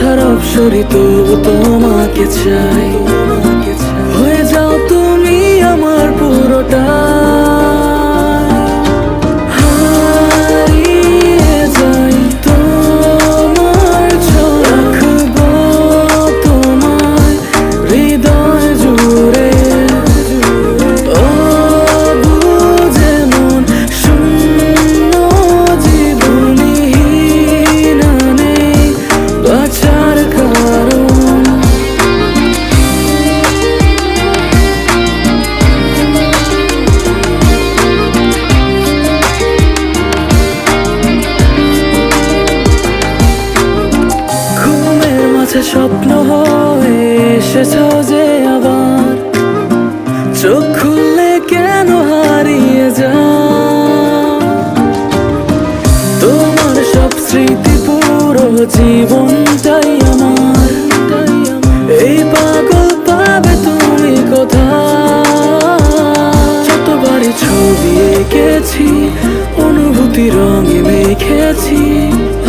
কথার অপসরি তবু তোমাকে চাই। হয়ে যাও তুমি আমার পুরোটা, হারিয়ে যাই তোমার ছোঁয়া, রাখবো তোমায় হৃদয় জুড়ে। ও বুঝে মন শূন্য জীবনহীন নেই বাঁচার কারণ। ঘুমের মাঝে স্বপ্ন হয়ে এসেছ যে আবার, চোখ খুললে কেন হারিয়ে যাও? তোমার সব স্মৃতি পুরো জীবনটাই আমার, এই পাগল পাবে তুমি কোথায়? যতবারই ছবি এঁকেছি অনুভূতি রঙে মেখেছি,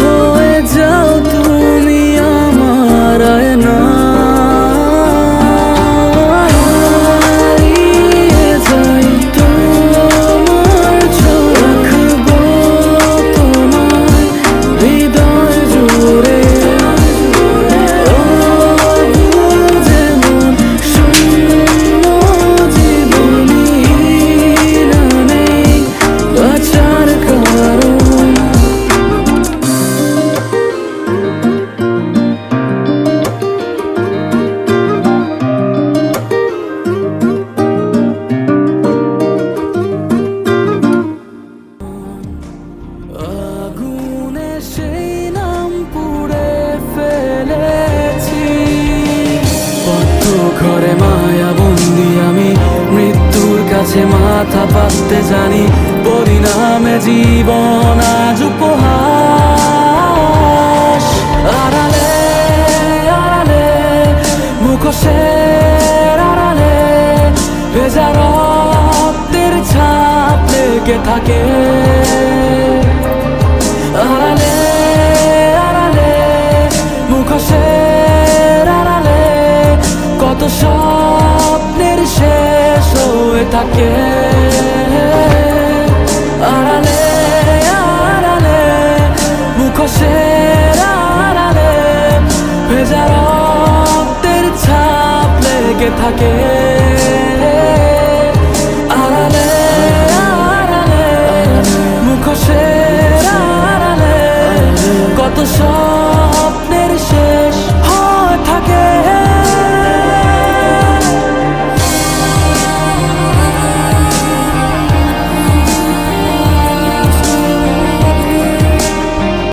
হয়ে যাও তুমি আমার আয়না। হারিয়ে যাই তোমার ছোঁয়া, রাখবো তোমায় হৃদয় জুড়ে। ও বুঝে মন শূন্য জীবনহীন নেই বাঁচার কারণ। আগুনে সেই নাম পুড়ে ফেলেছি, কত ঘরে মায়া বন্দি আমি, মৃত্যুর কাছে মাথা পাততে জানি। পরিণামে জীবন আজ উপহাস, আড়ালে আড়ালে মুখোশের আড়ালে ভেজা রক্তের ছাপ লেগে থাকে। আড়ালে আড়ালে মুখোশের আড়ালে কত স্বপ্নের শেষ হয়ে থাকে। আড়ালে আড়ালে মুখোশের আড়ালে ভেজা রক্তের ছাপ লেগে থাকে। আড়ালে আড়ালে মুখোশের আড়ালে কত